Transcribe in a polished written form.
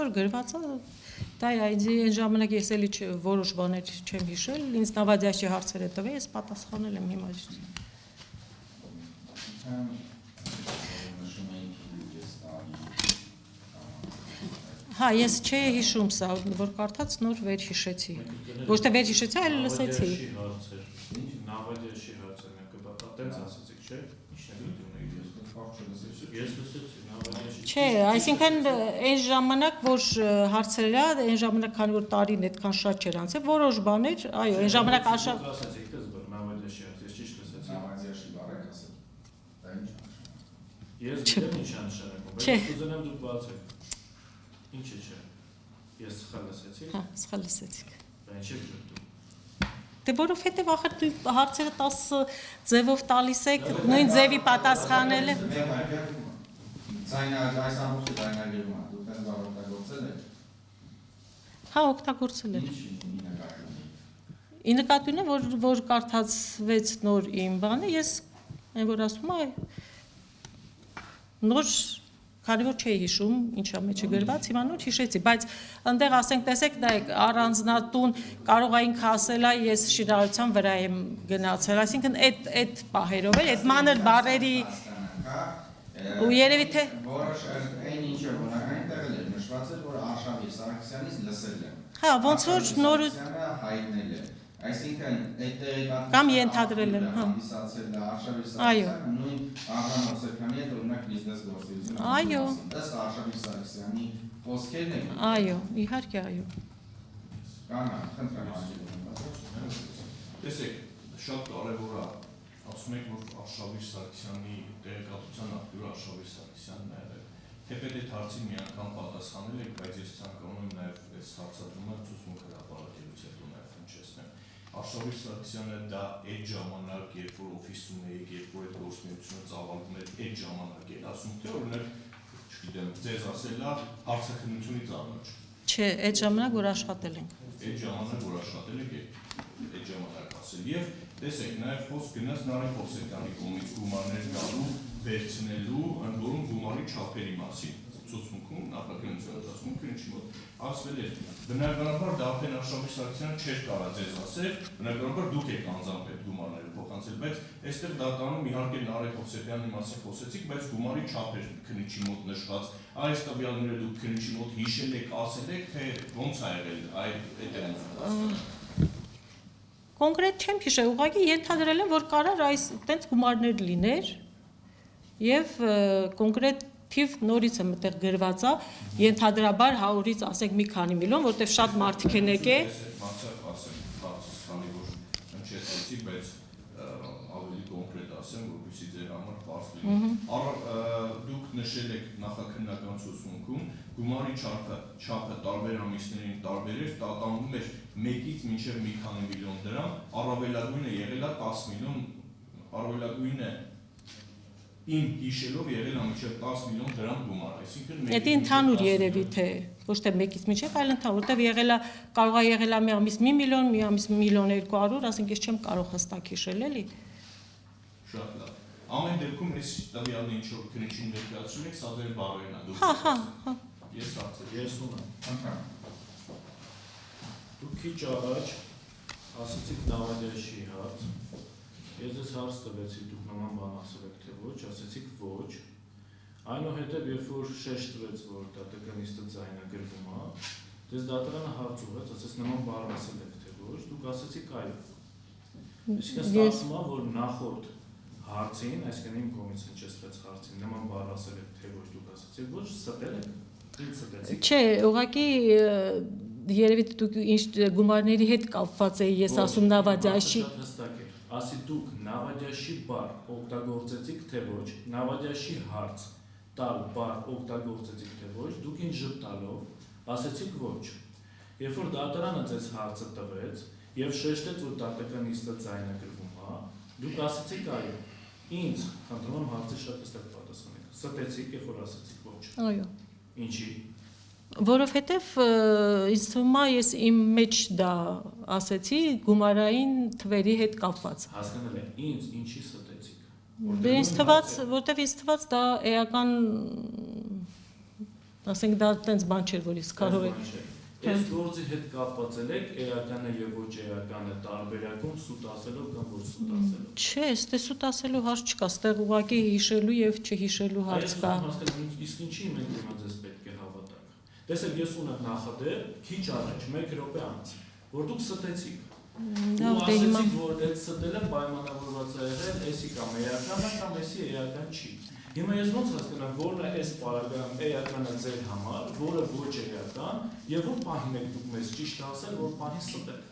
որ գրված է, դա ինձ այն ժամանակ ես էլի որոշ բաներ չեմ հիշել, ինձ Նավադյաշի հարցերը տվել, ես պատասխանել եմ հիմա։ Հա, ես չէի հիշում սա, որ կարդաց նոր վերհիշեցի։ Ոչ թե վերհիշեցի, այլ լսեցի։ Նավադյաշի հարցը մեկը բատատենց ասացիք, չէ՞։ Ես լսեցի Նավադյաշի։ Չէ, այսինքն այն ժամանակ, որ հարցերը, այն ժամանակ քանի որ տարին այդքան շատ չէր անցել, որոշ բաներ, այո, այն ժամանակ արշավ ասացիք, դες բար Նավադյաշի հարց, ես ճիշտ լսեցի։ Նավադյաշի բառը ասել։ Դա ինչ նշանակում։ Ես գիտեմ ինչ նշանակում, բայց ուզենամ դուք բացեք։ Ինչը՞ չէ։ Ես սխալ լսեցի։ Հա, սխալ լսեցիք։ Դա ինչ եք դուք։ Դե որովհետև ախր դու հարցերը 10 ձևով տալիս եք, նույն ձևի պատասխանելը։ Այս ամբողջը ձայնագրվում է, դուք այն բառը օգտագործել եք։ Հա, օգտագործել եմ։ Ի նկատի ունի։ Ի նկատի ունի, որ կարդացվեց նոր իմ բանը, ես այն որ ասում եմ, նոր քանի որ չէի հիշում, ինչա մեջը գրված, հիմա նոր հիշեցի, բայց այնտեղ ասենք, տեսեք, նայեք, առանձնատուն կարող էինք ասել, ես շինարարության վրա եմ գնացել, այսինքն այդ պահերով էլ, այդ մանր բառերի ու երևի թե որոշ այն ինչը որ այնտեղ էլ նշված էր, որ Արշավիր Սարգսյանից լսել եմ։ հա, ոնց որ նոր հայտնել է։ Այսինքն այդ տեղեկատվությունը կամ ենթադրել եմ, հա։ Հանդիսացել է Արշավիր Սարգսյանը նույն Աբրահամ Հովսեփյանի հետ օրինակ բիզնես գործունեություն։ Այո։ Ըստ Արշավիր Սարգսյանի խոսքերն են։ Այո, իհարկե, այո։ Կանա, խնդրեմ աջակցություն։ Տեսեք, շատ կարևոր է, ասում եք, որ Արշավիր Սարգսյանի տեղեկատվության աղբյուրը Արշավիր Սարգսյանն է եղել։ Թեպետ այդ հարցին մի անգամ պատասխանել եք, բայց ես ցանկանում եմ նաև այս հարցադրումը ցուցմունք հրապարակելուց հետո նաև հնչեցնեմ։ Արշավիր Սարգսյանը դա այդ ժամանակ, երբ որ օֆիսում էիք, երբ որ այդ գործունեությունը ծավալվում էր, այդ ժամանակ էր ասում, թե օրինակ, չգիտեմ, ձեզ ասելա հարցաքննությունից առաջ։ Չէ, այդ ժամանակ որ աշխատել ենք։ Այդ ժամանակ որ աշխատել եք, այդ ժամանակ ասել։ Եվ տեսեք, նաև խոսք գնաց Նարեկ Հովսեփյանի կողմից գումարներ գալու, վերցնելու, ընդ որում գումարի չափերի մասին։ Ցուցմունքում նախաքննության ցուցմունքը ինչի մոտ ասվել էր, բնականաբար դա արդեն Արշավիր Սարգսյանը չէր կարող ձեզ ասել, բնականաբար դուք եք անձամբ այդ գումարները փոխանցել, բայց այստեղ դատանում իհարկե Նարեկ Հովսեփյանի մասին խոսեցիք, բայց գումարի չափեր քննիչի մոտ նշված, այս տվյալները դուք քննիչի մոտ հիշել եք, ասել եք, թե ոնց է եղել այդ Կոնկրետ չեմ հիշել, ուղղակի ենթադրել եմ, որ կարար այս տենց գումարներ լիներ եւ կոնկրետ թիվ նորից եմ այդտեղ գրված է, ենթադրաբար 100-ից ասենք մի քանի միլիոն, որտեղ շատ մարդիկ են եկել։ Քանի որ հնչեցեցի, բայց ավելի կոնկրետ ասեմ, որպեսզի ձեր համար պարզ լինի։ Դուք նշել եք նախաքննական ցուցմունքում, գումարի չափը տարբեր ամիսներին տարբեր էր, տատանվում էր 1-ից մինչև մի քանի միլիոն դրամ, առավելագույնը եղել է 10 միլիոն, առավելագույնը իմ հիշելով եղել է մինչև 10 միլիոն դրամ գումար, այսինքն Դա ընդհանուր երևի թե ոչ թե 1-ից մինչև, այլ ընդհանուր, որտեղ եղել է կարող է եղել է մի ամիս 1 միլիոն, մի ամիս 1.2 միլիոն, ասենք ես չեմ կարող հստակ հիշել, էլի։ Շատ լավ։ Ամեն դեպքում այս տվյալը ինչ որ քննիչին ներկայացնում եք, սա ձեր բառերն է։ Հա։ Ես հարցրի։ Ես ունեմ։ Դուք քիչ առաջ ասացիք Նավադյաշի հարց։ Ես ձեզ հարց տվեցի, դուք նման բան ասել եք, թե ոչ, ասեցիք ոչ։ Այնուհետև երբ որ շեշտվեց, որ դա տեխնիստը ձայնագրվում է, դες դատարանը հարց ուղղեց, ասես նման բառ ասել եք, թե ոչ, դուք ասեցիք այո։ Այսինքն ստացվում է, որ նախորդ հարցին, այսինքն իմ կողմից հնչեցրած հարցին, նման բառ ասել եք, թե ոչ, դուք ասեցիք ոչ, ստել եք։ Ինչ ստեցիք։ Չէ, ուղղակի երևի դուք ինչ գումարների հետ կապված էի, ես ասում Նավադյաշի։ Ասի դուք Նավադյաշի բառ օգտագործեցիք, թե ոչ, Նավադյաշի հարց տալ բառ օգտագործեցիք, թե ոչ, դուք ինչ ժպտալով ասեցիք ոչ։ Երբ որ դատարանը ձեզ հարցը տվեց եւ շեշտեց, որ տատականիստը ձայնագրվում է, դուք ասեցիք այո։ Ինձ խնդրում եմ հարցի շատ հստակ պատասխանեք։ Ստեցիք, երբ որ ասեցիք ոչ։ Այո։ Ինչի։ Որովհետև ինձ թվում է ես իմ մեջ դա ասեցի գումարային թվերի հետ կապված։ Հասկանալ եմ, ինձ ինչի ստեցիք։ Որտեվ ինձ թված դա էական Ասենք դա տենց բան չէր, որ իսկ կարող է։ Այս գործի հետ կապված եք էականը եւ ոչ էականը տարբերակում սուտ ասելով կամ ոչ սուտ ասելով։ Չէ, ստե սուտ ասելու հարց չկա, ստեղ ուղղակի հիշելու եւ չհիշելու հարց կա։ Իսկ ինչի մենք հիմա ձեզ պետք է հավատանք։ Տեսեք, ես ունեմ նախադեպ քիչ առաջ 1 րոպե անց, որ դուք ստեցիք։ Ու ասեցիք, որ այդ ստելը պայմանավորված է եղել, էսի կամ էականը կամ էսի էական չի։ Հիմա ես ոնց հասկանամ, որն է այս պարագայում էականը ձեր համար, որը ոչ էական, եւ որ պահին եք դուք մեզ ճիշտ ասել, որ պահին ստեք։